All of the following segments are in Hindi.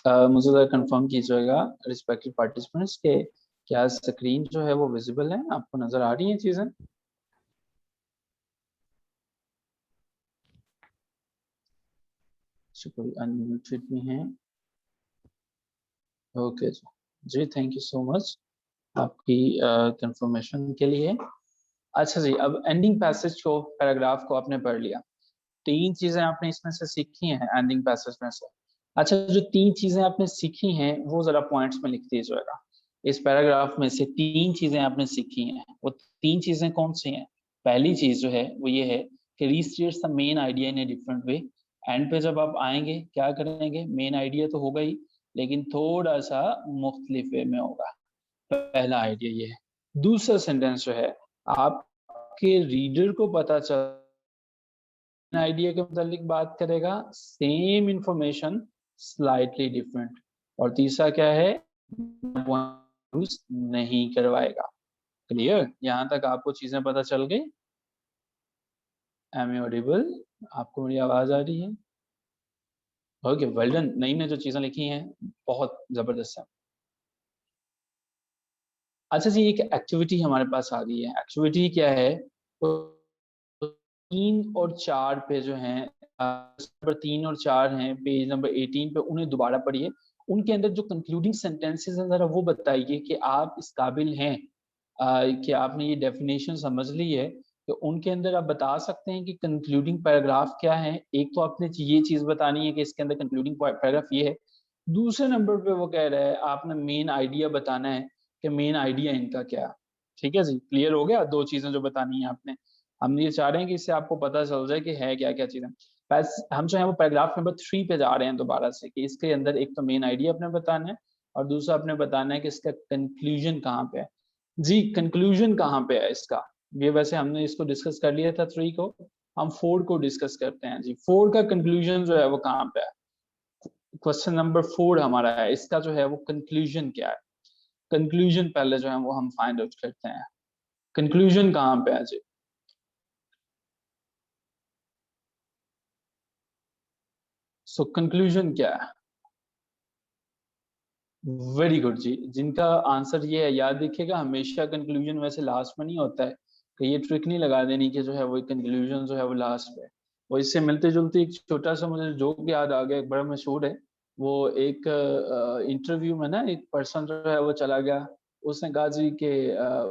मुझे ज़रा कंफर्म कीजिएगा रिस्पेक्टिव पार्टिसिपेंट्स के क्या स्क्रीन जो है वो विजिबल है, आपको नजर आ रही हैं चीजें? कोई अनम्यूटेड भी हैं? ओके जी। जी थैंक यू सो मच आपकी कंफर्मेशन के लिए। अच्छा जी, अब एंडिंग पैसेज को, पैराग्राफ को आपने पढ़ लिया। तीन चीजें आपने इसमें से सीखी हैं एंडिंग पैसेज में से। अच्छा, जो तीन चीजें आपने सीखी हैं वो जरा पॉइंट्स में लिख दीजिएगा। इस पैराग्राफ में से तीन चीजें आपने सीखी हैं, वो तीन चीजें कौन सी हैं? पहली चीज जो है वो ये है कि restates the main idea in a different way. And पे जब आप आएंगे क्या करेंगे? मेन आइडिया तो होगा ही, लेकिन थोड़ा सा मुख्तलिफ वे में होगा। पहला आइडिया ये है। दूसरा सेंटेंस जो है, आपके रीडर को पता चल आइडिया के मुतालिक बात करेगा, सेम इंफॉर्मेशन स्लाइटली डिफरेंट। और तीसरा क्या है? यूज नहीं करवाएगा। क्लियर? यहां तक आपको चीजें पता चल गई? Am audible? आपको मेरी आवाज आ रही है? Okay, well done. नई ने जो चीजें लिखी हैं बहुत जबरदस्त है। अच्छा जी, एक एक्टिविटी हमारे पास आ गई है। एक्टिविटी क्या है? तो 3 और 4 पे जो है, नंबर 3 और 4 हैं पेज नंबर 18 पे, उन्हें दोबारा पढ़िए। उनके अंदर जो कंक्लूडिंग सेंटेंसेस हैं जरा वो बताइए कि आप इस काबिल हैं कि आपने ये डेफिनेशन समझ ली है। तो उनके अंदर आप बता सकते हैं कि कंक्लूडिंग पैराग्राफ क्या है। एक तो आपने ये चीज बतानी है कि इसके अंदर कंक्लूडिंग पैराग्राफ ये है। दूसरे नंबर पे वो कह रहा है आपने मेन आइडिया बताना है कि मेन आइडिया इनका क्या है। ठीक है जी, क्लियर हो गया? दो चीजें जो बतानी है आपने। हम ये चाह रहे हैं कि इससे आपको पता चल जाए कि है क्या क्या चीजें। बस हम जो है वो पैराग्राफ नंबर 3 पे जा रहे हैं दोबारा से, कि इसके अंदर एक तो मेन आइडिया अपने बताना है और दूसरा अपने बताना है कि इसका कंक्लूजन कहाँ पे है। जी, कंक्लूजन कहाँ पे है इसका? ये वैसे हमने इसको डिस्कस कर लिया था 3 को। हम 4 को डिस्कस करते हैं जी। 4 का कंक्लूजन जो है वो कहाँ पे है? क्वेश्चन नंबर 4 हमारा है, इसका जो है वो कंक्लूजन क्या है? कंक्लूजन पहले जो है वो हम फाइंड आउट करते हैं। कंक्लूजन कहाँ पे है जी? सो कंक्लूजन क्या है? वेरी गुड जी। जिनका आंसर ये है, याद रखिएगा हमेशा कंक्लूजन वैसे लास्ट में नहीं होता है। कि ये ट्रिक नहीं लगा देनी कि जो है वो कंक्लूजन जो है वो लास्ट पे है। और इससे मिलते जुलते एक छोटा सा मुझे जोक याद आ गया, एक बड़ा मशहूर है। वो एक इंटरव्यू में ना एक पर्सन जो है वो चला गया। उसने कहा जी कि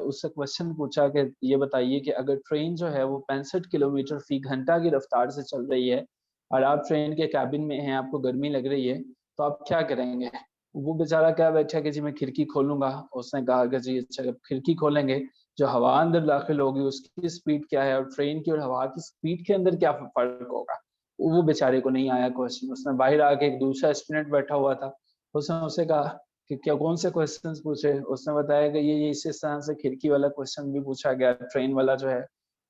उससे क्वेश्चन पूछा कि ये बताइए कि अगर ट्रेन जो है वो 65 किलोमीटर फी घंटा की रफ्तार से चल रही है और आप ट्रेन के कैबिन में हैं, आपको गर्मी लग रही है, तो आप क्या करेंगे? वो बेचारा क्या बैठा कि जी मैं खिड़की खोलूंगा। उसने कहा कि जी अच्छा, जब खिड़की खोलेंगे जो हवा अंदर दाखिल होगी उसकी स्पीड क्या है, और ट्रेन की और हवा की स्पीड के अंदर क्या फर्क होगा? वो बेचारे को नहीं आया क्वेश्चन। उसने बाहर आके एक दूसरा स्टूडेंट बैठा हुआ था, उसने उससे कहा कि क्या कौन से क्वेश्चन पूछे? उसने बताया कि ये इस तरह से खिड़की वाला क्वेश्चन भी पूछा गया, ट्रेन वाला जो है।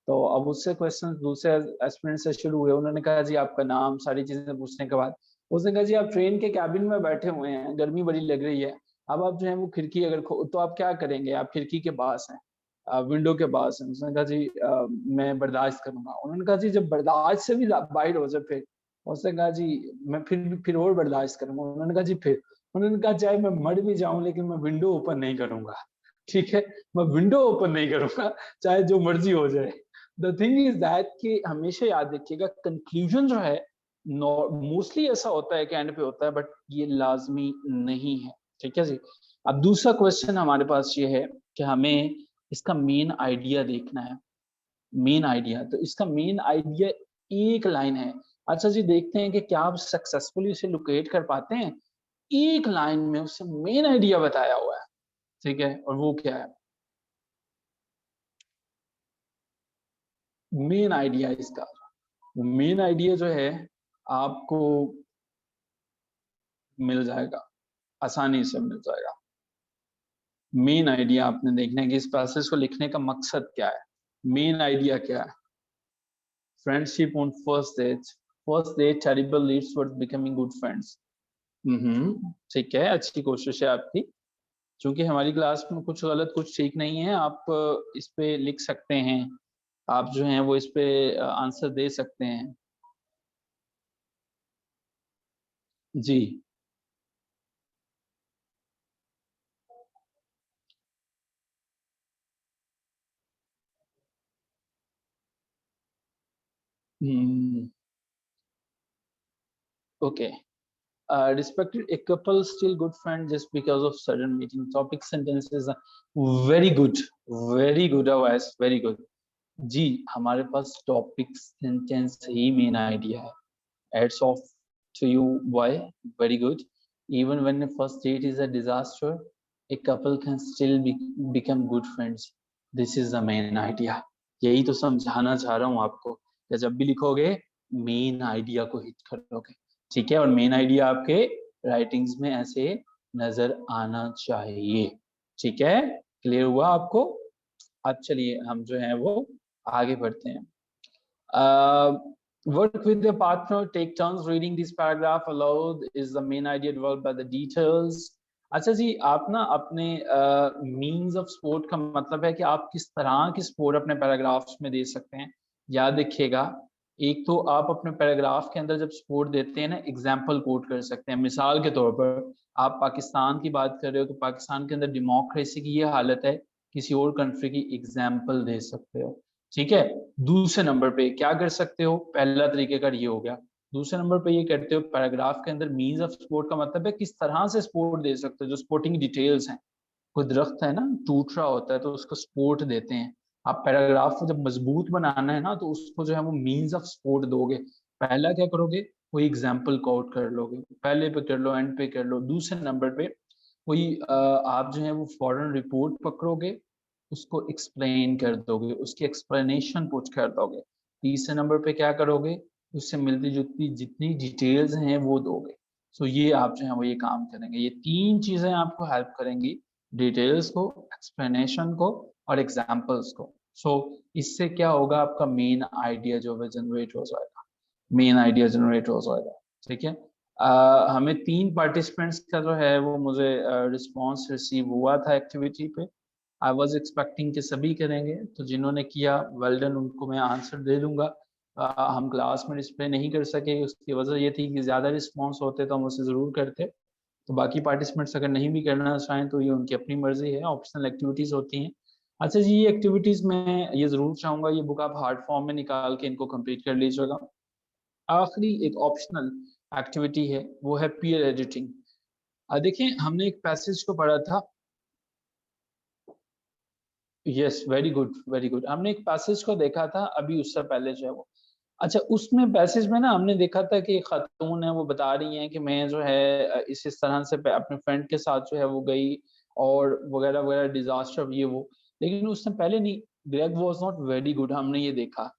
तो अब उससे क्वेश्चन दूसरे एस्पिरेंट से शुरू हुए। उन्होंने कहा जी आपका नाम, सारी चीजें पूछने के बाद उसने कहा जी आप ट्रेन के कैबिन में बैठे हुए हैं, गर्मी बड़ी लग रही है। अब आप जो है वो खिड़की अगर तो आप क्या करेंगे? आप खिड़की के पास हैं, विंडो के पास हैं। उसने कहा जी मैं बर्दाश्त करूंगा। उन्होंने कहा जी जब बर्दाश्त से भी बाहर हो जाए फिर? उसने कहा जी मैं फिर और बर्दाश्त करूंगा। उन्होंने कहा जी फिर? उन्होंने कहा चाहे मैं मर भी जाऊं लेकिन मैं विंडो ओपन नहीं करूंगा। ठीक है, मैं विंडो ओपन नहीं करूंगा चाहे जो मर्जी हो जाए। द थिंग इज दैट कि हमेशा याद रखिएगा कंक्लूजन जो है मोस्टली ऐसा होता है कि एंड पे होता है, बट ये लाजमी नहीं है। ठीक है जी। अब दूसरा क्वेश्चन हमारे पास ये है कि हमें इसका मेन आइडिया देखना है। मेन आइडिया, तो इसका मेन आइडिया एक लाइन है। अच्छा जी, देखते हैं कि क्या आप सक्सेसफुली उसे लोकेट कर पाते हैं। एक लाइन में उससे मेन आइडिया बताया हुआ है। ठीक है, और वो क्या है? मेन आइडिया इसका, मेन आइडिया जो है आपको मिल जाएगा, आसानी से मिल जाएगा। मेन आइडिया आपने देखना है कि इस पैसेज को लिखने का मकसद क्या है। मेन आइडिया क्या है? Friendship on first date, first date terrible leads towards becoming good friends. ठीक है, अच्छी कोशिश है आपकी। क्योंकि हमारी क्लास में कुछ गलत कुछ ठीक नहीं है, आप इस पे लिख सकते हैं। आप जो हैं वो इस पे आंसर दे सकते हैं। जी okay, respected a couple still good friend just because of sudden meeting. Topic sentences very good, very good advice, very good. जी, हमारे पास टॉपिक सेंटेंस ही मेन आइडिया है. Hats off to you, boy. Very good. Even when the first date is a disaster, a couple can still become good friends. This is the main idea. यही तो समझाना चाह रहा हूँ आपको कि जब भी लिखोगे मेन आइडिया को हिट करोगे, ठीक है. और मेन आइडिया आपके राइटिंग्स में ऐसे नजर आना चाहिए, ठीक है. क्लियर हुआ आपको? अब चलिए हम जो है वो आगे बढ़ते हैं. Work with your partner, take turns reading this paragraph aloud is the main idea developed by the details. अच्छा जी, आप ना अपने मीन्स ऑफ सपोर्ट का मतलब है कि आप किस तरह की सपोर्ट अपने पैराग्राफ्स में दे सकते हैं. याद रखिएगा, एक तो आप अपने पैराग्राफ के अंदर जब सपोर्ट देते हैं ना, एग्जाम्पल कोट कर सकते हैं. मिसाल के तौर पर आप पाकिस्तान की बात कर रहे हो तो पाकिस्तान के अंदर डेमोक्रेसी की ये हालत है, किसी और कंट्री की एग्जाम्पल दे सकते हो, ठीक है. दूसरे नंबर पे क्या कर सकते हो, पहला तरीकेकार ये हो गया. दूसरे नंबर पे ये करते हो पैराग्राफ के अंदर मीन्स ऑफ सपोर्ट का मतलब है किस तरह से सपोर्ट दे सकते हो, जो सपोर्टिंग डिटेल्स हैं. कोई दरख्त है ना, टूट रहा होता है तो उसको सपोर्ट देते हैं. आप पैराग्राफ को जब मजबूत बनाना है ना तो उसको जो है वो मीन्स ऑफ सपोर्ट दोगे. पहला क्या करोगे, कोई एग्जाम्पल कोट कर लोगे, पहले पे कर लो, एंड पे कर लो. दूसरे नंबर पे कोई आप जो है वो फॉरेन रिपोर्ट पकड़ोगे, उसको एक्सप्लेन कर दोगे, उसकी एक्सप्लेनेशन पुट कर दोगे. तीसरे नंबर पे क्या करोगे, उससे मिलती जुलती जितनी डिटेल्स हैं वो दोगे. सो ये आप जो है वो ये काम करेंगे. ये तीन चीजें आपको हेल्प करेंगी, डिटेल्स को, एक्सप्लेनेशन को और एग्जाम्पल्स को. सो इससे क्या होगा, आपका मेन आइडिया जो है जनरेट हो जाएगा, मेन आइडिया जनरेट हो जाएगा, ठीक है. हमें 3 पार्टिसिपेंट्स का जो है वो मुझे रिस्पांस रिसीव हुआ था एक्टिविटी पे. आई वाज एक्सपेक्टिंग कि सभी करेंगे, तो जिन्होंने किया वेल डन, उनको मैं आंसर दे दूंगा. हम क्लास में डिस्प्ले नहीं कर सके, उसकी वजह ये थी कि ज़्यादा रिस्पांस होते तो हम उसे ज़रूर करते. तो बाकी पार्टिसिपेंट्स अगर नहीं भी करना चाहें तो ये उनकी अपनी मर्जी है, ऑप्शनल एक्टिविटीज़ होती हैं. अच्छा जी, ये एक्टिविटीज़ में ये ज़रूर चाहूँगा ये बुक आप हार्ड फॉर्म में निकाल के इनको कंप्लीट कर लीजिएगा. आखिरी एक ऑप्शनल एक्टिविटी है, वो है पीयर एडिटिंग. देखिए हमने एक पैसेज को पढ़ा था. Yes, very good, very good. हमने एक पैसेज को देखा था अभी, उससे पहले जो है वो. अच्छा, उसमें पैसेज में ना हमने देखा था कि एक खातून है, वो बता रही हैं कि मैं जो है इस तरह से अपने फ्रेंड के साथ जो है वो गई और वगैरह वगैरह, डिजास्टर ये वो. लेकिन उसने पहले नहीं, Greg was not very good, हमने ये देखा.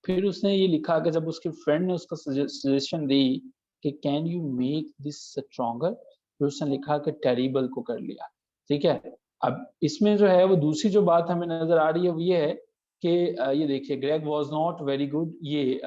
फिर उसने ये लिखा कि जब उसके फ्रेंड ने उसको सजेशन दी कि can you make this stronger, फिर उसने लिखा कि टेरिबल को कर लिया, ठीक है. अब इसमें जो है वो दूसरी जो बात हमें नजर आ रही है वो ये है कि ये देखिए, Greg was not very good. ये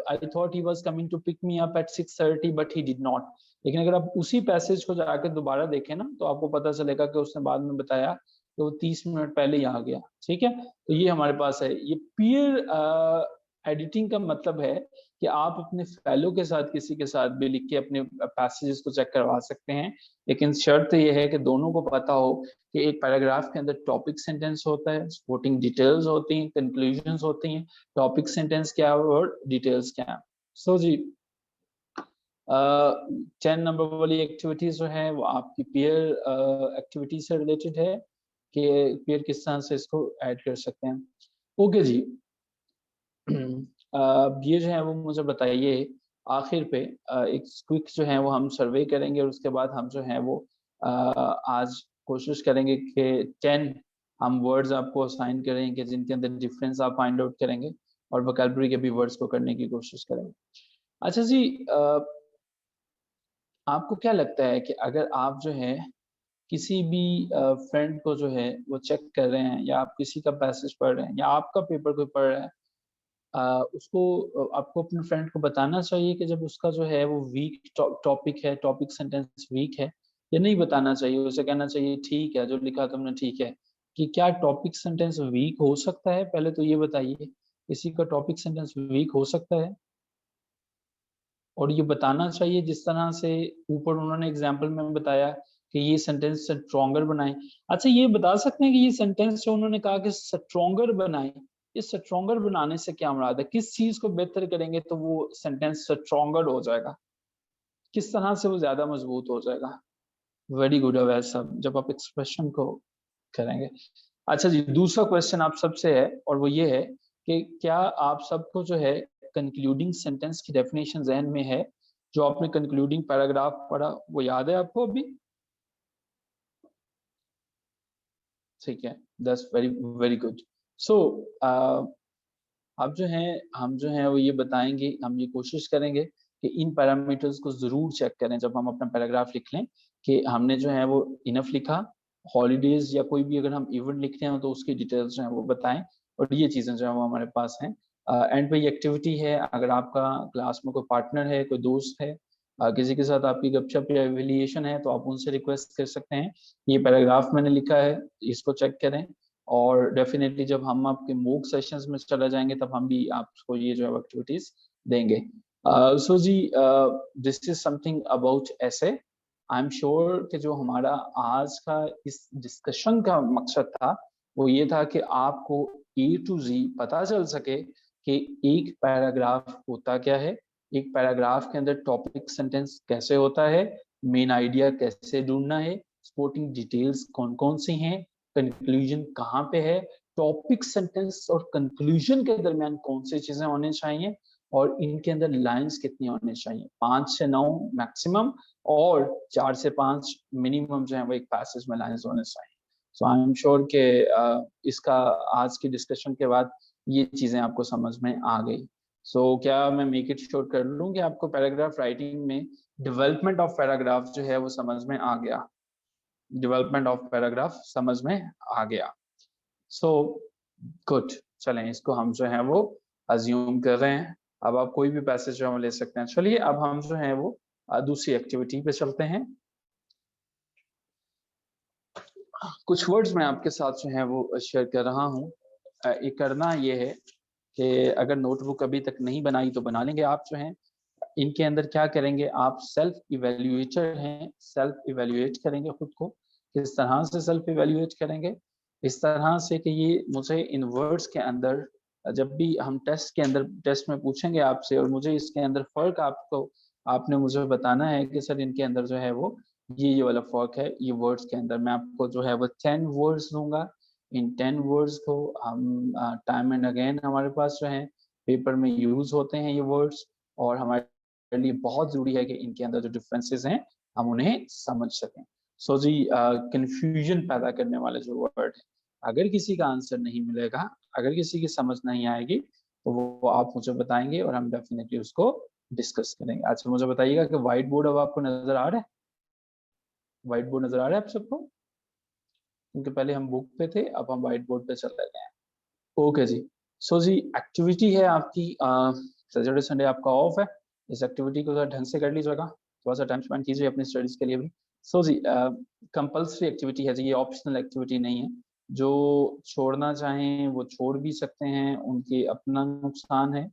I thought he was coming to pick me up at 6:30 but he did not. लेकिन अगर आप उसी पैसेज को जाकर दोबारा देखें ना तो आपको पता चलेगा कि उसने बाद में बताया कि वो 30 मिनट पहले ही आ गया, ठीक है. तो ये हमारे पास है. ये पीयर एडिटिंग का मतलब है कि आप अपने फेलो के साथ, किसी के साथ भी लिख के अपने पैसेजेस को चेक करवा सकते हैं. लेकिन शर्त ये है कि दोनों को पता हो कि एक पैराग्राफ के अंदर टॉपिक सेंटेंस होता है, सपोर्टिंग डिटेल्स होती हैं, कंक्लूजन्स होती हैं. टॉपिक सेंटेंस क्या है और डिटेल्स क्या है. सो जी, 10 नंबर वाली एक्टिविटीज जो है वो आपकी पीयर एक्टिविटी से रिलेटेड है कि पीयर किस तरह से इसको ऐड कर सकते हैं. ओके जी. ये जो है वो मुझे बताइए आखिर पे, एक क्विक जो है वो हम सर्वे करेंगे और उसके बाद हम जो है वो आज कोशिश करेंगे कि 10 हम वर्ड्स आपको असाइन करेंगे जिनके अंदर डिफरेंस आप फाइंड आउट करेंगे और वोकैबुलरी के भी वर्ड्स को करने की कोशिश करेंगे. अच्छा जी, आपको क्या लगता है कि अगर आप जो है किसी भी फ्रेंड को जो है वो चेक कर रहे हैं, या आप किसी का पैसेज पढ़ रहे हैं, या आपका पेपर कोई पढ़ रहा है, उसको आपको अपने फ्रेंड को बताना चाहिए कि जब उसका जो है वो वीक टॉपिक है, टॉपिक सेंटेंस वीक है, या नहीं बताना चाहिए? उसे कहना चाहिए ठीक है, जो लिखा तुमने ठीक है. कि क्या टॉपिक सेंटेंस वीक हो सकता है? पहले तो ये बताइए, किसी का टॉपिक सेंटेंस वीक हो सकता है और ये बताना चाहिए जिस तरह से ऊपर उन्होंने एग्जाम्पल में बताया कि ये सेंटेंस स्ट्रॉन्गर बनाए. अच्छा, ये बता सकते हैं कि ये सेंटेंस जो उन्होंने कहा कि स्ट्रॉन्गर बनाए, इस स्ट्रॉन्गर बनाने से क्या मुराद है, किस चीज को बेहतर करेंगे तो वो सेंटेंस स्ट्रॉन्गर हो जाएगा, किस तरह से वो ज्यादा मजबूत हो जाएगा। वेरी गुड अवैध साहब, जब आप एक्सप्रेशन को करेंगे। अच्छा जी, दूसरा क्वेश्चन आप सबसे है और वो ये है कि क्या आप सबको जो है कंक्लूडिंग सेंटेंस की डेफिनेशन जहन में है, जो आपने कंक्लूडिंग पैराग्राफ पढ़ा वो याद है आपको अभी? ठीक है, दैट्स वेरी वेरी गुड। सो अब जो है हम जो है वो ये बताएंगे, हम ये कोशिश करेंगे कि इन पैरामीटर्स को जरूर चेक करें जब हम अपना पैराग्राफ लिख लें कि हमने जो है वो इनफ लिखा। हॉलीडेज या कोई भी अगर हम इवेंट लिख रहे हैं तो उसकी डिटेल्स जो है वो बताएं, और ये चीजें जो है वो हमारे पास हैं। एंड पे ये एक्टिविटी है, अगर आपका क्लास में कोई पार्टनर है, कोई दोस्त है, किसी के साथ आपकी गपशप या एफिलिएशन है, तो आप उनसे रिक्वेस्ट कर सकते हैं, ये पैराग्राफ मैंने लिखा है, इसको चेक करें। और डेफिनेटली जब हम आपके मूक सेशंस में चले जाएंगे तब हम भी आपको ये जो है एक्टिविटीज देंगे। सो जी, दिस इज समथिंग अबाउट ऐसे। आई एम श्योर कि जो हमारा आज का इस डिस्कशन का मकसद था वो ये था कि आपको ए टू जी पता चल सके कि एक पैराग्राफ होता क्या है, एक पैराग्राफ के अंदर टॉपिक सेंटेंस कैसे होता है, मेन आइडिया कैसे ढूंढना है, सपोर्टिंग डिटेल्स कौन कौन सी हैं, कंक्लूजन कहाँ पे है, टॉपिक सेंटेंस और कंक्लूजन के दरमियान कौन सी चीजें होनी चाहिए, और इनके अंदर लाइंस कितनी होनी चाहिए, 5 से 9 मैक्सिमम, और 4 से 5 मिनिमम जो है वो एक पैसेज में लाइंस होने चाहिए। सो आई एम श्योर कि इसका आज की डिस्कशन के बाद ये चीजें आपको समझ में आ गई। सो क्या मैं मेक इट श्योर कर लूँ कि आपको पैराग्राफ राइटिंग में डेवलपमेंट ऑफ पैराग्राफ जो है वो समझ में आ गया, डेवलपमेंट ऑफ पैराग्राफ समझ में आ गया। सो गुड, चलें इसको हम जो है वो अज्यूम कर रहे हैं। अब आप कोई भी पैसेज जो हम ले सकते हैं। चलिए अब हम जो है वो दूसरी एक्टिविटी पे चलते हैं। कुछ वर्ड्स मैं आपके साथ जो है वो शेयर कर रहा हूँ। ये करना ये है कि अगर नोटबुक अभी तक नहीं बनाई तो बना लेंगे आप जो हैं। इनके अंदर क्या करेंगे, आप सेल्फ इवेल्युएटर हैं, सेल्फ इवेल्युएट करेंगे खुद को। किस तरह से सेल्फ इवेल्युएट करेंगे? इस तरह से कि ये मुझे इन वर्ड्स के अंदर, जब भी हम टेस्ट के अंदर टेस्ट में पूछेंगे आपसे और मुझे इसके अंदर फर्क आपको आपने मुझे बताना है कि सर इनके अंदर जो है वो ये वाला फर्क है, ये वर्ड्स के अंदर मैं आपको जो है वो 10 वर्ड्स दूंगा। इन 10 वर्ड्स को हम टाइम एंड अगेन हमारे पास जो है पेपर में यूज होते हैं ये वर्ड्स, और हमारे लिए बहुत जरूरी है कि इनके अंदर जो डिफरेंसेस हैं हम उन्हें समझ सकें। सो जी, कंफ्यूजन पैदा करने वाले जो वर्ड है, अगर किसी का आंसर नहीं मिलेगा, अगर किसी की समझ नहीं आएगी तो वो आप मुझे बताएंगे और हम डेफिनेटली उसको डिस्कस करेंगे। अच्छा मुझे बताइएगा कि व्हाइट बोर्ड अब आपको नजर आ रहा है? व्हाइट बोर्ड नजर आ रहा है आप सबको? क्योंकि पहले हम बुक पे थे, अब हम व्हाइट बोर्ड पे चल रहे हैं। ओके जी। सो जी, एक्टिविटी है आपकी, सैटरडे संडे आपका ऑफ है, इस एक्टिविटी को ढंग से कर लीजिएगा, थोड़ा सा टाइम स्पेंड कीजिए अपनी स्टडीज के लिए भी। सो जी, कंपल्सरी एक्टिविटी है जी, ये ऑप्शनल एक्टिविटी नहीं है। जो छोड़ना चाहें वो छोड़ भी सकते हैं, उनके अपना नुकसान है।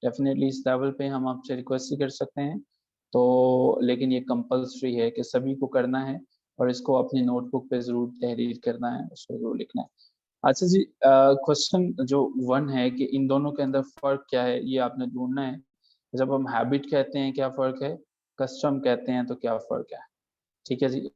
डेफिनेटली इस लेवल पे हम आपसे रिक्वेस्ट ही कर सकते हैं। तो लेकिन ये कंपल्सरी है कि सभी को करना है, और इसको अपनी नोटबुक पे जरूर तहरीर करना है, उसको जरूर लिखना है। अच्छा जी, क्वेश्चन जो 1 है कि इन दोनों के अंदर फर्क क्या है, ये आपने ढूंढना है। जब हम हैबिट कहते हैं क्या फर्क है, कस्टम कहते हैं तो क्या फर्क है? ठीक है जी,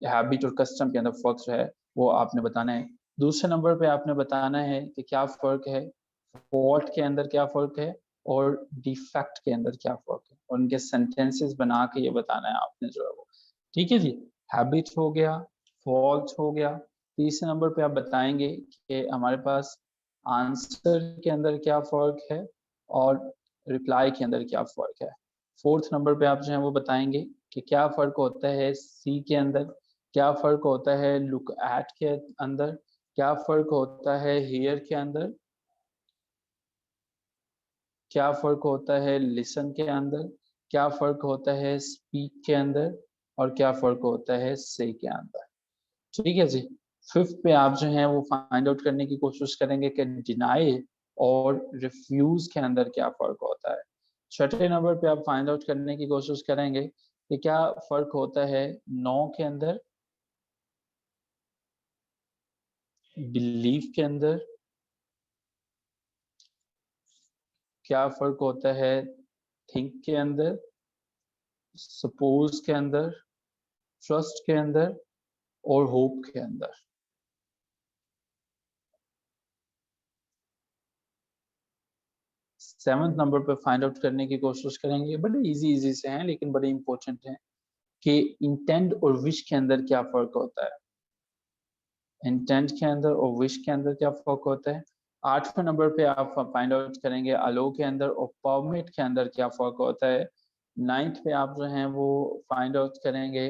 हैबिट और कस्टम के अंदर फर्क जो है वो आपने बताना है। दूसरे नंबर पे आपने बताना है कि क्या फर्क है, फॉल्ट के अंदर क्या फर्क है, और डिफेक्ट के अंदर क्या फर्क है, और उनके सेंटेंसेस बना के ये बताना है आपने जो है वो। ठीक है जी, हैबिट हो गया, फॉल्ट हो गया। तीसरे नंबर पे आप बताएंगे कि हमारे पास आंसर के अंदर क्या फर्क है और रिप्लाई के अंदर क्या फर्क है। फोर्थ नंबर पे आप जो है वो बताएंगे कि क्या फर्क होता है सी के अंदर, क्या फर्क होता है लुक एट के अंदर, क्या फर्क होता है हियर के अंदर, क्या फर्क होता है लिसन के अंदर, क्या फर्क होता है स्पीक के अंदर, और क्या फर्क होता है से के अंदर। ठीक है जी। फिफ्थ पे आप जो है वो फाइंड आउट करने की कोशिश करेंगे कि डिनाई और रिफ्यूज के अंदर क्या फर्क होता है। छठे नंबर पे आप फाइंड आउट करने की कोशिश करेंगे कि क्या फर्क होता है नो के अंदर, बिलीव के अंदर, क्या फर्क होता है थिंक के अंदर, सपोज के अंदर, ट्रस्ट के अंदर और होप के अंदर? 7th नंबर पे फाइंड आउट करने की कोशिश करेंगे। बड़े इजी इजी से हैं लेकिन बड़े इंपॉर्टेंट हैं कि इंटेंट और विश के अंदर क्या फर्क होता है। इंटेंट के अंदर और विश के अंदर क्या फर्क होता है। 8वें नंबर पे आप फाइंड आउट करेंगे अलो के अंदर और परमिट के अंदर क्या फर्क होता है। 9th पे आप जो हैं वो फाइंड आउट करेंगे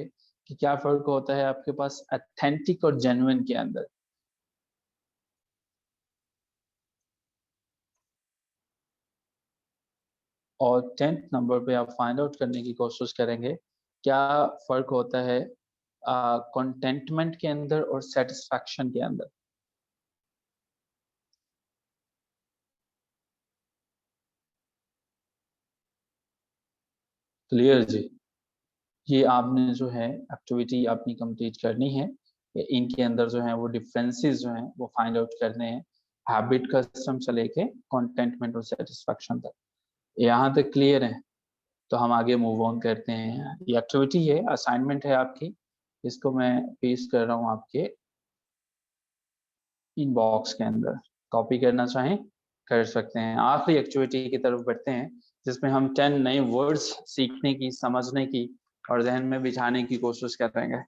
कि क्या फर्क होता है आपके पास अथेंटिक और जेन्युइन के अंदर। और 10th नंबर पे आप फाइंड आउट करने की कोशिश करेंगे क्या फर्क होता है कंटेंटमेंट के अंदर और सेटिस्फैक्शन के अंदर। क्लियर जी। ये आपने जो है एक्टिविटी अपनी कंप्लीट करनी है। इनके अंदर जो है वो डिफरेंसेस जो हैं वो फाइंड आउट करने हैं हैबिट कस्टम से लेके कंटेंटमेंट और सेटिस्फैक्शन तक। यहाँ तक क्लियर है? तो हम आगे मूव ऑन करते हैं। ये एक्टिविटी है, असाइनमेंट है आपकी। इसको मैं पेस्ट कर रहा हूँ आपके इनबॉक्स के अंदर। कॉपी करना चाहें कर सकते हैं। आखिरी एक्टिविटी की तरफ बढ़ते हैं जिसमें हम 10 नए वर्ड्स सीखने की, समझने की और जहन में बिठाने की कोशिश करेंगे।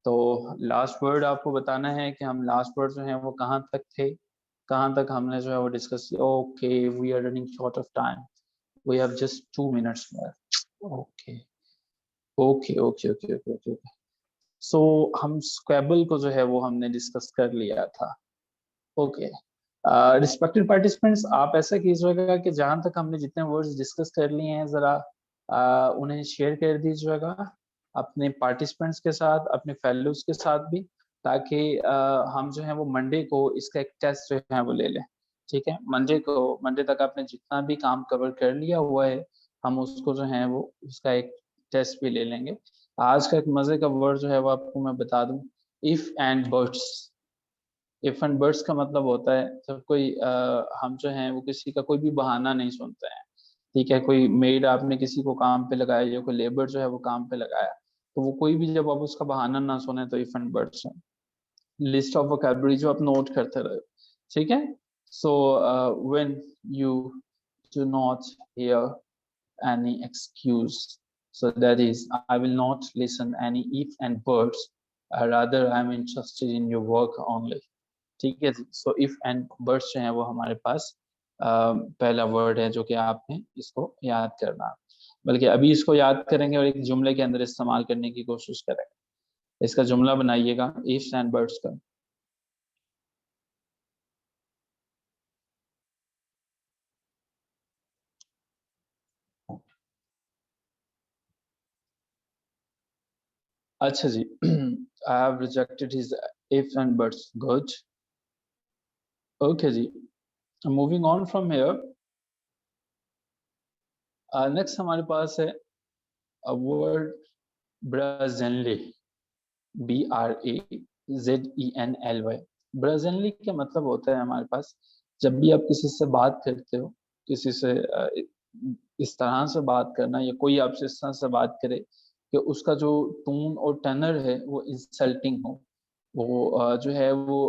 तो लास्ट वर्ड आपको बताना है कि हम लास्ट वर्ड जो है वो कहाँ तक थे, कहाँ तक हमने जो है वो डिस्कस किया। Okay, we are running short of time, we have just 2 minutes more. Okay okay okay okay okay okay. So हम स्क्वेबल को जो है वो हमने डिस्कस कर लिया था। ओके, रिस्पेक्टेड पार्टिसिपेंट्स, आप ऐसा कीजिएगा कि जहां तक हमने जितने वर्ड्स डिस्कस कर लिए हैं जरा उन्हें शेयर कर दीजिएगा अपने पार्टिसिपेंट्स के साथ, अपने फेलोज के साथ भी, ताकि हम जो है वो मंडे को इसका एक टेस्ट जो है वो ले लें। ठीक है, मंडे तक आपने जितना भी काम कवर कर लिया हुआ है हम उसको जो है वो उसका एक टेस्ट भी ले लेंगे। आज का एक मजे का वर्ड जो है वो आपको मैं बता दूं, if and buts. If and buts का मतलब होता है जब कोई हम जो है वो किसी का कोई भी बहाना नहीं सुनते हैं। ठीक है, कोई मेड आपने किसी को काम पे लगाया या कोई लेबर जो है वो काम पे लगाया, तो वो कोई भी जब आप उसका बहाना ना सुने तो इफ एंड बट्स है। लिस्ट ऑफ वोकैबुलरी जो आप नोट करते रहे। ठीक है, so when you do not here any excuse, so that is I will not listen any if and buts, rather I am interested in your work only। ठीक है जी। सो इफ एंड बर्ड्स जो है वो हमारे पास पहला वर्ड है जो कि आपने इसको याद करना है। बल्कि अभी इसको याद करेंगे और एक जुमले के अंदर इस्तेमाल करने की कोशिश करेंगे। इसका जुमला बनाइएगा इफ एंड बर्ड्स का। अच्छा जी। I have rejected his if and buts, good. Okay जी, moving on from here, next हमारे पास है अ वर्ड ब्राज़िली, BRAZENLY। ब्राज़िली का मतलब होता है हमारे पास जब भी आप किसी से बात करते हो, किसी से इस तरह से बात करना या कोई आपसे इस तरह से बात करे कि उसका जो टोन और टनर है वो इंसल्टिंग हो, वो जो है वो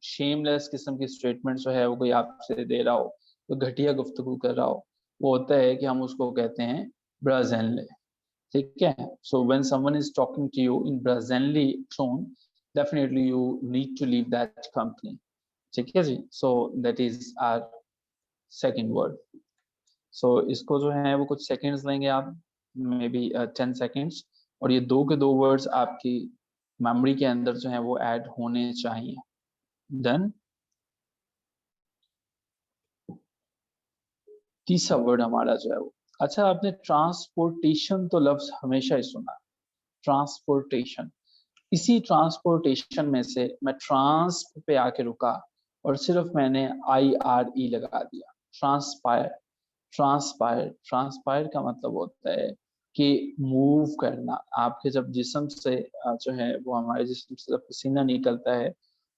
शेमलेस किस्म की स्टेटमेंट जो है वो कोई आपसे दे रहा हो, तो घटिया गुफ्तगू कर रहा हो, वो होता है कि हम उसको कहते हैं ब्राज़िली। ठीक है, so when someone is talking to you in Brazilian tone, definitely you need to leave that company। ठीक है जी, so that is our second word। so इसको जो है वो कुछ सेकंड्स लेंगे आप, मे बी 10 सेकंड्स, और ये दो के दो वर्ड्स आपकी मेमोरी के अंदर जो है वो ऐड होने चाहिए। देन तीसरा वर्ड हमारा जो है वो, अच्छा आपने ट्रांसपोर्टेशन तो लफ्ज हमेशा ही सुना, ट्रांसपोर्टेशन। इसी ट्रांसपोर्टेशन में से मैं ट्रांस पे आके रुका और सिर्फ मैंने IRE लगा दिया, ट्रांसपायर। ट्रांसपायर, ट्रांसपायर का मतलब होता है कि मूव करना। आपके जब जिस्म से जो है वो हमारे जिस्म से जब पसीना निकलता है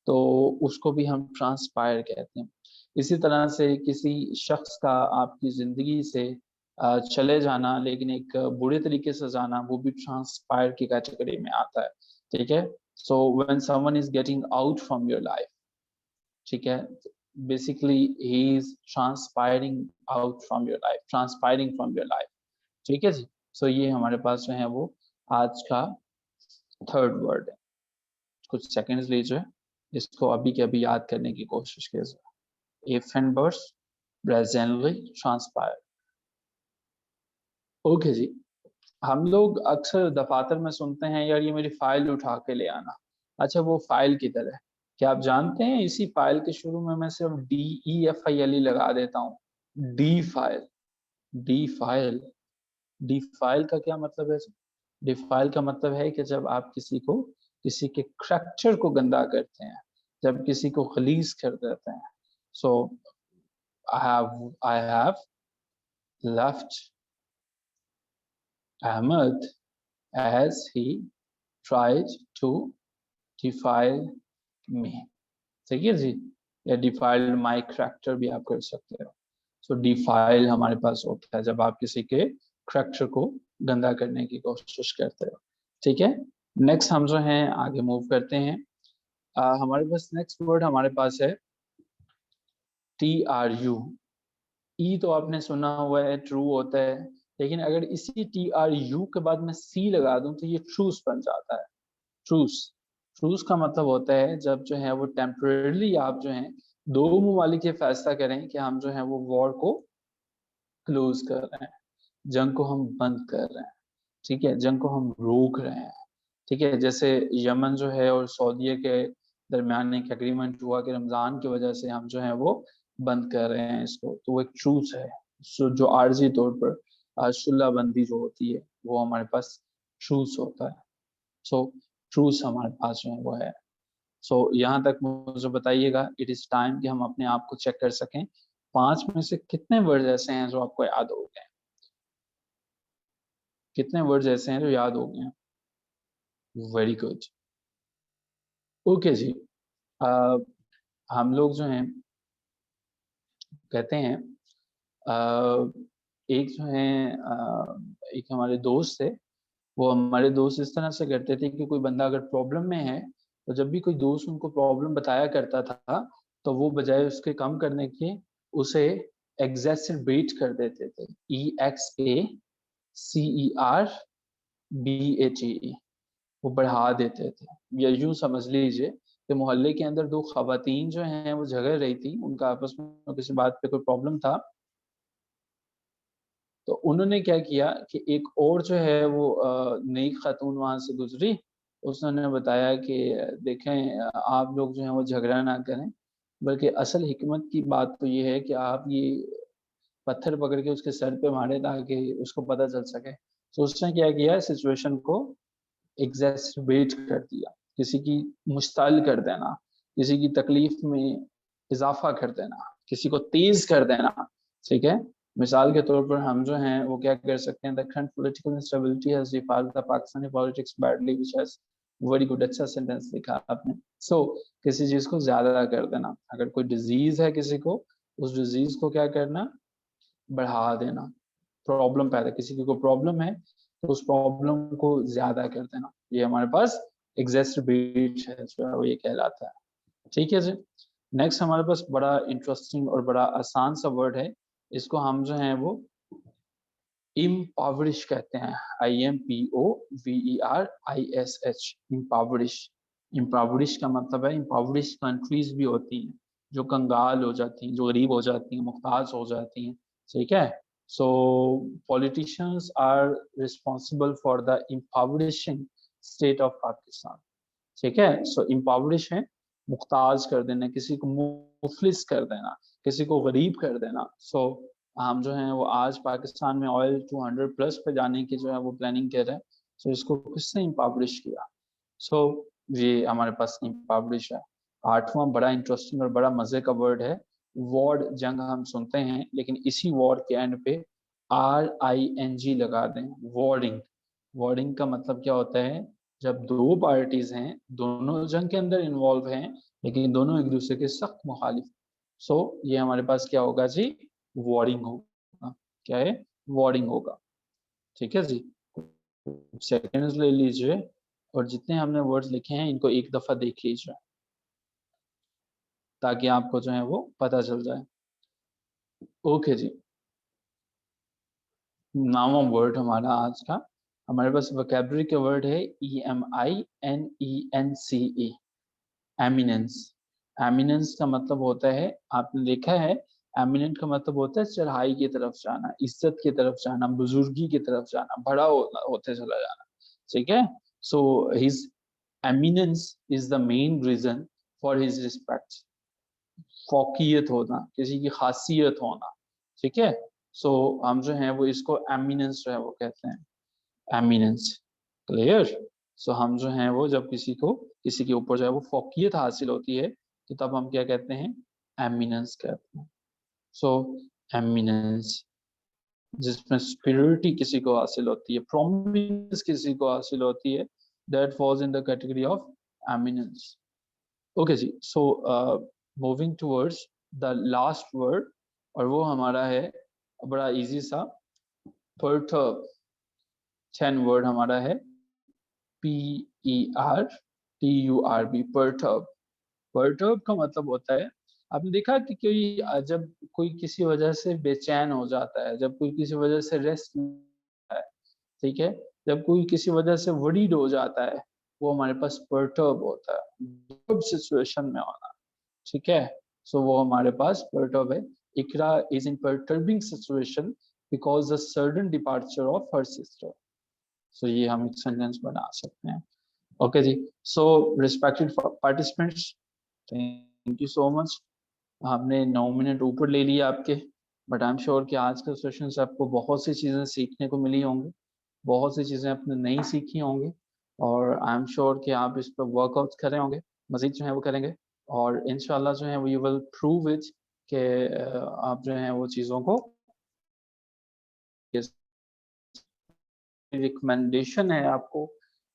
तो उसको भी हम ट्रांसपायर कहते हैं। इसी तरह से किसी शख्स का आपकी ज़िंदगी से चले जाना, लेकिन एक बुरे तरीके से जाना, वो भी ट्रांसपायर की कैटेगरी में आता है, ठीक है। So when someone is getting out from your life, ठीक है, basically he is transpiring out from your life, transpiring from your life, ठीक है जी। सो ये हमारे पास जो है वो आज का थर्ड वर्ड है। कुछ सेकंड्स लीजिए, इसको अभी के अभी याद करने की कोशिश कीजिए। If and buts presently transpire. Okay जी। हम लोग अक्सर दफातर में सुनते हैं, यार ये मेरी फाइल उठा के ले आना। अच्छा, वो फाइल किधर है? क्या आप जानते हैं इसी फाइल के शुरू में मैं सिर्फ DEFILE लगा देता हूँ। D file, D file, D file का क्या मतलब है? डी फाइल का मतलब है कि जब आप किसी को, किसी के करैक्टर को गंदा करते हैं, जब किसी को खलीस कर देते हैं। So I have left Ahmed as he tried to defile me, ठीक है जी, या डिफाइल्ड माई करैक्टर भी आप कर सकते हो। सो डिफाइल हमारे पास होता है जब आप किसी के करैक्टर को गंदा करने की कोशिश करते हो, ठीक है। नेक्स्ट हम जो हैं आगे मूव करते हैं। हमारे पास नेक्स्ट वर्ड हमारे पास है TRU। ई तो आपने सुना हुआ है, ट्रू होता है, लेकिन अगर इसी TRU के बाद मैं C लगा दूं तो ये ट्रूस बन जाता है। ट्रूस, ट्रूस का मतलब होता है जब जो है वो टेम्परेली आप जो है दो ममालिक ये फैसला करें कि हम जो है वो वॉर को क्लोज कर रहे हैं, जंग को हम बंद कर रहे हैं, ठीक है, जंग को हम रोक रहे हैं, ठीक है। जैसे यमन जो है और सऊदीया के दरमियान एक एग्रीमेंट हुआ कि रमजान की वजह से हम जो है वो बंद कर रहे हैं इसको, तो वो एक ट्रूस है। जो आर्जी तौर पर शुल्ला बंदी जो होती है वो हमारे पास ट्रूस होता है। सो ट्रूस हमारे पास जो है वो है। सो यहाँ तक मुझे बताइएगा, इट इज टाइम कि हम अपने आप को चेक कर सकें, 5 में से कितने वर्ड ऐसे हैं जो आपको याद हो गए, कितने वर्ड्स ऐसे हैं जो याद हो गए हैं। Very good. ओके जी। आ, हम लोग जो हैं कहते हैं, आ, एक जो है एक हमारे दोस्त थे, वो हमारे दोस्त इस तरह से करते थे कि कोई बंदा अगर प्रॉब्लम में है, तो जब भी कोई दोस्त उनको प्रॉब्लम बताया करता था, तो वो बजाय उसके कम करने के उसे एग्जैसरबेट कर देते थे। EXACERBATE, वो बढ़ा देते थे। या यूं समझ लीजिए कि मोहल्ले के अंदर दो खवातीन जो हैं वो झगड़ रही थी, उनका आपस में किसी बात पे कोई प्रॉब्लम था, तो उन्होंने क्या किया कि एक और जो है वो नई खातून वहां से गुजरी, उसने बताया कि देखें आप लोग जो है वो झगड़ा ना करें, बल्कि असल हिकमत की बात तो ये है कि आप ये पत्थर पकड़ के उसके सर पे मारे ताकि उसको पता चल सके। तो उसने क्या किया, सिचुएशन को एग्जैस्परेट कर दिया, किसी की मुश्ताल कर देना, किसी की तकलीफ में इजाफा कर देना, किसी को तेज कर देना, ठीक है। मिसाल के तौर पर हम जो हैं वो क्या कर सकते हैं, the current political instability has defined the Pakistani politics badly, which has very good, अच्छा सेंटेंस लिखा आपने। सो किसी चीज को ज्यादा कर देना, अगर कोई डिजीज है किसी को, उस डिजीज को क्या करना, बढ़ा देना, प्रॉब्लम पैदा, किसी को प्रॉब्लम है तो उस प्रॉब्लम को ज्यादा कर देना, ये हमारे पास एग्जैस्टरबेट है जो है वो ये कहलाता है, ठीक है जी। नेक्स्ट हमारे पास बड़ा इंटरेस्टिंग और बड़ा आसान सा वर्ड है, इसको हम जो है वो इम्पावरिश कहते हैं। IMPOVERISH, इम्पावरिश। इम्पावरिश का मतलब है, इम्पावरिश कंट्रीज भी होती हैं जो कंगाल हो जाती हैं, जो गरीब हो जाती हैं, मुख्ताज हो जाती हैं, ठीक है। So politicians are responsible for the impoverishing state of Pakistan, ठीक है। सो इम्पावरिश है मुख्ताज कर देना, किसी को मुफलिस कर देना, किसी को गरीब कर देना। सो हम जो है वो आज पाकिस्तान में ऑयल 200 प्लस पे जाने की जो है वो प्लानिंग कर रहे हैं। सो इसको किसने इम्पावरिश किया? सो ये हमारे पास इम्पावरिश है। 8वां बड़ा इंटरेस्टिंग और बड़ा मजे का वर्ड है वॉर्ड। जंग हम सुनते हैं, लेकिन इसी वॉर्ड के एंड पे RING लगा दें, वॉर्डिंग। वॉर्डिंग का मतलब क्या होता है, जब दो पार्टीज हैं, दोनों जंग के अंदर इन्वॉल्व हैं, लेकिन दोनों एक दूसरे के सख्त मुखालिफ, सो ये हमारे पास क्या होगा जी, वर्डिंग होगा। क्या है, वर्डिंग होगा। ठीक है जी, सेकेंड्स ले लीजिए और जितने हमने वर्ड्स लिखे हैं इनको एक दफा देख लीजिए ताकि आपको जो है वो पता चल जाए। ओके जी, नाम वर्ड हमारा आज का, हमारे पास वोकैबुलरी के वर्ड है EMINENCE, एमिनेंस। एमिनेंस का मतलब होता है, आपने देखा है, एमिनेंट का मतलब होता है चढ़ाई की तरफ जाना, इज्जत की तरफ जाना, बुजुर्गी की तरफ जाना, बड़ा होते चला जाना। ठीक है, so his eminence is the main reason for his respect. फौकियत होना, किसी की खासियत होना। ठीक है, सो हम जो है वो इसको एमिनेंस जो है वो कहते हैं, एमिनेंस। क्लियर। सो हम जो है वो जब किसी के ऊपर जो है वो फौकियत हासिल होती है तो तब हम क्या कहते हैं, एमिनेंस कहते हैं। सो एमिनेंस, जिसमें सुपीरियरिटी किसी को हासिल होती है, प्रोमिनेंस किसी को हासिल होती है, that falls in the category of eminence. Okay जी, so moving towards the last word, और वो हमारा है बड़ा इजी सा, परटर्ब। 10 वर्ड हमारा है, PERTURB, परटर्ब। परटर्ब का मतलब होता है, आपने देखा कि कोई जब कोई किसी वजह से बेचैन हो जाता है, जब कोई किसी वजह से रेस्ट है, ठीक है, जब कोई किसी वजह से वरीड हो जाता है, वो हमारे पास परटर्ब होता है, डिस्टर्ब सिचुएशन में होना। ठीक है, सो वो हमारे पास परटर्ब है। Iqra is in perturbing situation because the sudden departure of her sister. So ये हम एक सेंटेंस बना सकते हैं। ओके जी, so respected participants, thank you so much. हमने 9 मिनट ऊपर ले लिए आपके, बट आई एम श्योर कि आज के सेशन से आपको बहुत सी चीज़ें सीखने को मिली होंगी, बहुत सी चीज़ें आपने नई सीखी होंगी, और आई एम श्योर कि आप इस पर वर्कआउट करें होंगे, मजीद जो है वो करेंगे, और इंशाल्लाह जो है वो यू विल प्रूव इट कि आप जो है वो चीज़ों को, रिकमेंडेशन है आपको,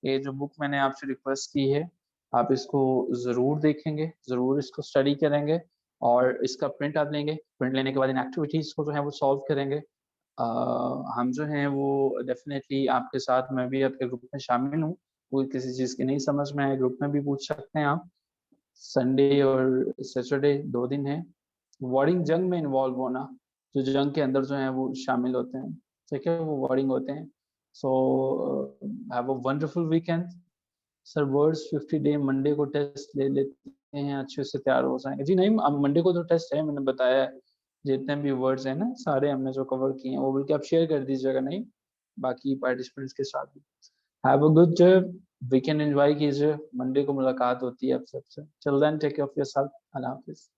ये जो बुक मैंने आपसे रिक्वेस्ट की है, आप इसको ज़रूर देखेंगे, ज़रूर इसको स्टडी करेंगे, और इसका प्रिंट आप लेंगे, प्रिंट लेने के बाद इन एक्टिविटीज़ को जो है वो सॉल्व करेंगे। हम जो हैं वो डेफिनेटली आपके साथ, मैं भी आपके ग्रुप में शामिल हूँ, कोई किसी चीज़ की नहीं समझ में आए ग्रुप में भी पूछ सकते हैं आप। संडे और सैटरडे 2 दिन है। वर्डिंग जंग में इन्वॉल्व होना, जो जंग के अंदर जो है वो शामिल होते हैं, ठीक है, वो वर्डिंग होते हैं। So have a wonderful weekend. Sir words 50 day, Monday को टेस्ट ले लेते हैं, अच्छे से तैयार हो जाएंगे जी। नहीं, अब मंडे को तो टेस्ट है, मैंने बताया है, जितने भी वर्ड्स हैं ना सारे हमने जो कवर किए हैं वो बल्कि आप शेयर कर दीजिएगा, नहीं बाकी पार्टिसिपेंट्स के साथ भी। Have a good weekend, enjoy कीजिए, मंडे को मुलाकात होती है आप सबसे। Till then take care of yourself, अल्लाह हाफिज।